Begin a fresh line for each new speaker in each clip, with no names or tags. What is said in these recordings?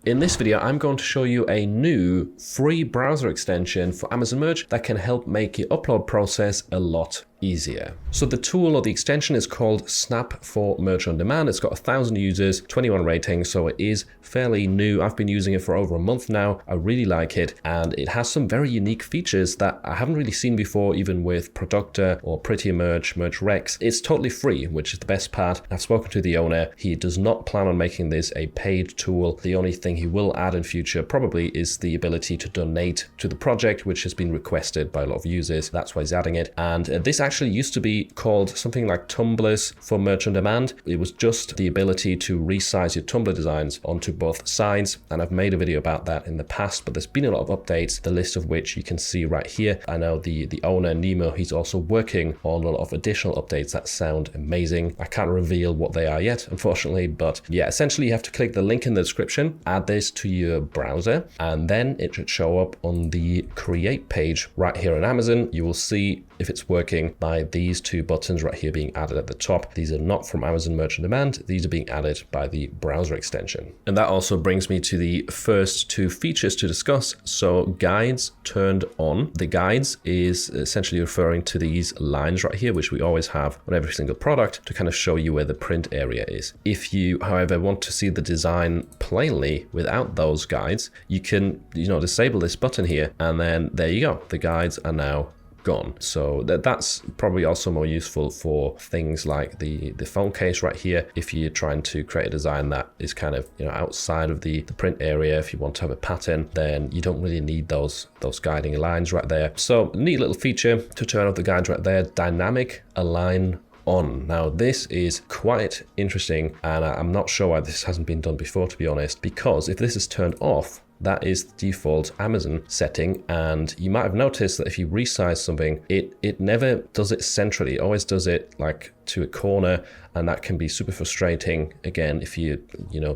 In this video, I'm going to show you a new free browser extension for Amazon Merch that can help make your upload process a lot easier. So the tool or the extension is called Snap for Merch on Demand. It's got 1,000 users, 21 ratings, so it is fairly new. I've been using it for over a month now. I really like it, and it has some very unique features that I haven't really seen before, even with Productor or Prettier Merch, Merch Rex. It's totally free, which is the best part. I've spoken to the owner. He does not plan on making this a paid tool. The only thing he will add in future probably is the ability to donate to the project, which has been requested by a lot of users. That's why he's adding it. And this actually used to be called something like Tumblers for Merch on Demand. It was just the ability to resize your Tumblr designs onto both sides, and I've made a video about that in the past, but there's been a lot of updates, the list of which you can see right here. I know the owner, Nemo, he's also working on a lot of additional updates that sound amazing. I can't reveal what they are yet, unfortunately, but yeah, essentially you have to click the link in the description, add this to your browser, and then it should show up on the create page right here on Amazon. You will see if it's working by these two buttons right here being added at the top. These are not from Amazon Merch on Demand. These are being added by the browser extension. And that also brings me to the first two features to discuss. So guides turned on. The guides is essentially referring to these lines right here, which we always have on every single product to kind of show you where the print area is. If you, however, want to see the design plainly without those guides, you can, disable this button here, and then there you go. The guides are now gone. So that's probably also more useful for things like the phone case right here. If you're trying to create a design that is kind of outside of the print area, if you want to have a pattern, then you don't really need those guiding lines right there. So neat little feature to turn off the guides right there. Dynamic align on. Now this is quite interesting, and I'm not sure why this hasn't been done before, to be honest, because if this is turned off, that is the default Amazon setting, and you might have noticed that if you resize something, it never does it centrally. It always does it like to a corner, and that can be super frustrating. Again, if you're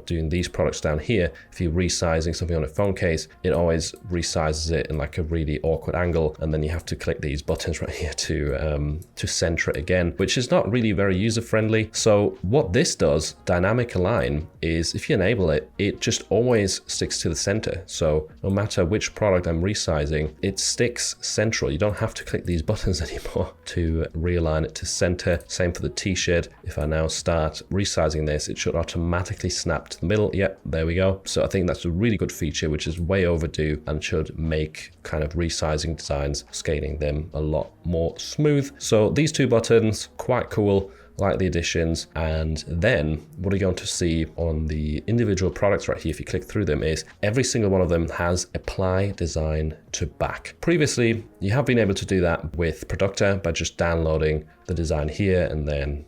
doing these products down here, if you're resizing something on a phone case, it always resizes it in like a really awkward angle, and then you have to click these buttons right here to center it again, which is not really very user friendly. So what this does, dynamic align, is if you enable it, it just always sticks to the center. So no matter which product I'm resizing, it sticks central. You don't have to click these buttons anymore to realign it to center. Same for the t-shirt. If I now start resizing this, it should automatically snap to the middle. Yep, there we go. So I think that's a really good feature, which is way overdue and should make kind of resizing designs, scaling them a lot more smooth. So these two buttons, quite cool. Like the additions. And then what you're going to see on the individual products right here, if you click through them, is every single one of them has apply design to back. Previously, you have been able to do that with Productor by just downloading the design here and then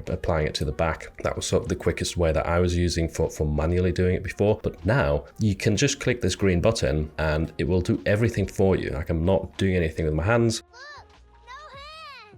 applying it to the back. That was sort of the quickest way that I was using for manually doing it before. But now you can just click this green button and it will do everything for you. Like, I'm not doing anything with my hands.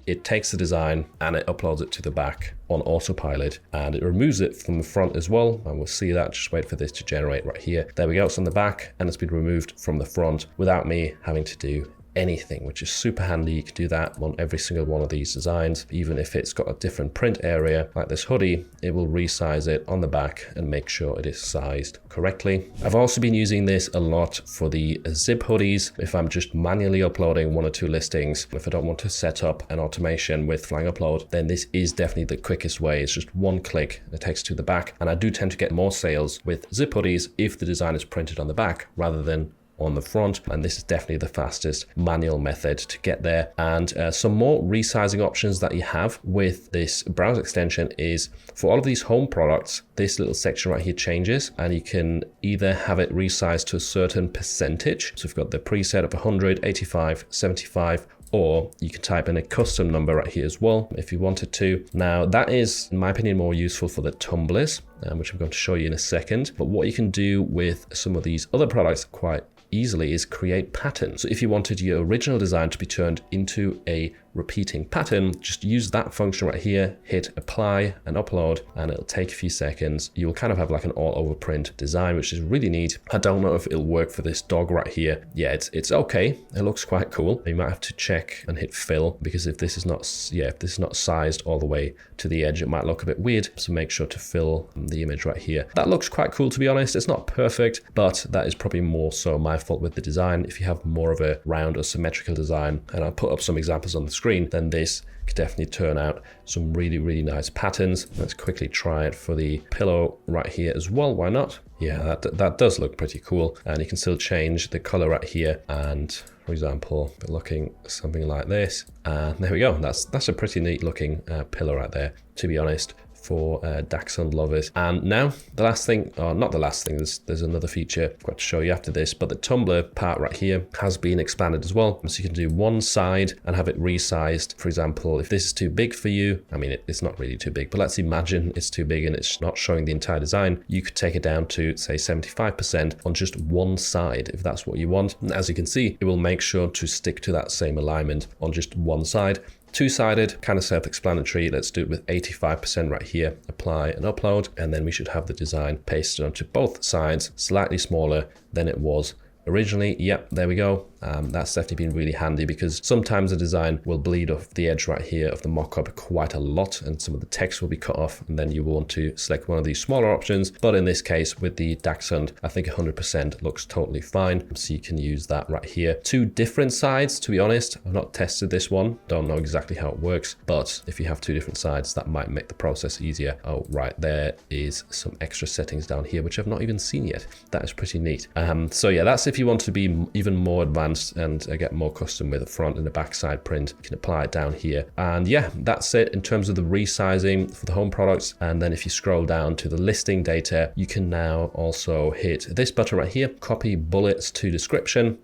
It takes the design and it uploads it to the back on autopilot, and it removes it from the front as well. And we'll see that. Just wait for this to generate right here. There we go. It's on the back and it's been removed from the front without me having to do anything, which is super handy. You can do that on every single one of these designs. Even if it's got a different print area like this hoodie, it will resize it on the back and make sure it is sized correctly. I've also been using this a lot for the zip hoodies. If I'm just manually uploading one or two listings, if I don't want to set up an automation with Flying Upload, then this is definitely the quickest way. It's just one click, it takes to the back. And I do tend to get more sales with zip hoodies if the design is printed on the back rather than on the front, and this is definitely the fastest manual method to get there. And some more resizing options that you have with this browser extension is for all of these home products, this little section right here changes, and you can either have it resized to a certain percentage. So we've got the preset of 100, 85, 75, or you can type in a custom number right here as well if you wanted to. Now that is, in my opinion, more useful for the tumblers, which I'm going to show you in a second. But what you can do with some of these other products quite easily is create patterns. So if you wanted your original design to be turned into a repeating pattern, just use that function right here, hit apply and upload, and it'll take a few seconds. You will kind of have like an all over print design, which is really neat. I don't know if it'll work for this dog right here. Yeah, it's okay. It looks quite cool. You might have to check and hit fill, because if this is not sized all the way to the edge, it might look a bit weird. So make sure to fill the image right here. That looks quite cool, to be honest. It's not perfect, but that is probably more so my fault with the design. If you have more of a round or symmetrical design, and I'll put up some examples on the screen, then this could definitely turn out some really, really nice patterns. Let's quickly try it for the pillow right here as well. Why not? Yeah, that does look pretty cool. And you can still change the color right here. And for example, looking something like this. And there we go. That's a pretty neat looking pillow right there, to be honest, for Dachshund lovers. And now the last thing, or not the last thing, there's another feature I've got to show you after this, but the tumbler part right here has been expanded as well. So you can do one side and have it resized. For example, if this is too big for you, I mean, it's not really too big, but let's imagine it's too big and it's not showing the entire design. You could take it down to say 75% on just one side, if that's what you want. And as you can see, it will make sure to stick to that same alignment on just one side. Two-sided, kind of self-explanatory. Let's do it with 85% right here. Apply and upload, and then we should have the design pasted onto both sides, slightly smaller than it was originally. Yep, there we go. That's definitely been really handy, because sometimes the design will bleed off the edge right here of the mock-up quite a lot, and some of the text will be cut off, and then you will want to select one of these smaller options. But in this case, with the Dachshund, I think 100% looks totally fine. So you can use that right here. Two different sides, to be honest. I've not tested this one. Don't know exactly how it works, but if you have two different sides, that might make the process easier. Oh, right, there is some extra settings down here, which I've not even seen yet. That is pretty neat. So yeah, that's if you want to be even more advanced and get more custom with a front and a back side print. You can apply it down here. And yeah, that's it in terms of the resizing for the home products. And then if you scroll down to the listing data, you can now also hit this button right here, copy bullets to description,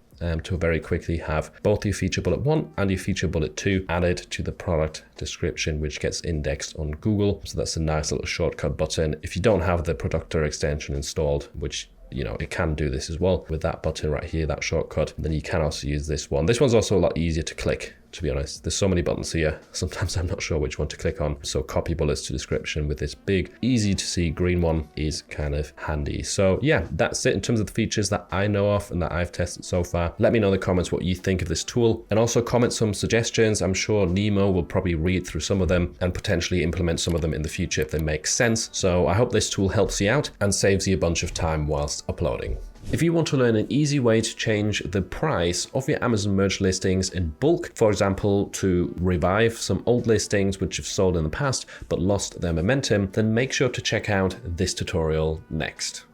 to very quickly have both your feature bullet 1 and your feature bullet 2 added to the product description, which gets indexed on Google. So that's a nice little shortcut button. If you don't have the Productor extension installed, which it can do this as well with that button right here, that shortcut, then you can also use this one. This one's also a lot easier to click, to be honest. There's so many buttons here, sometimes I'm not sure which one to click on. So copy bullets to description with this big, easy to see green one is kind of handy. So yeah, that's it in terms of the features that I know of and that I've tested so far. Let me know in the comments what you think of this tool, and also comment some suggestions. I'm sure Nemo will probably read through some of them and potentially implement some of them in the future if they make sense. So I hope this tool helps you out and saves you a bunch of time whilst uploading. If you want to learn an easy way to change the price of your Amazon merch listings in bulk, for example, to revive some old listings which have sold in the past but lost their momentum, then make sure to check out this tutorial next.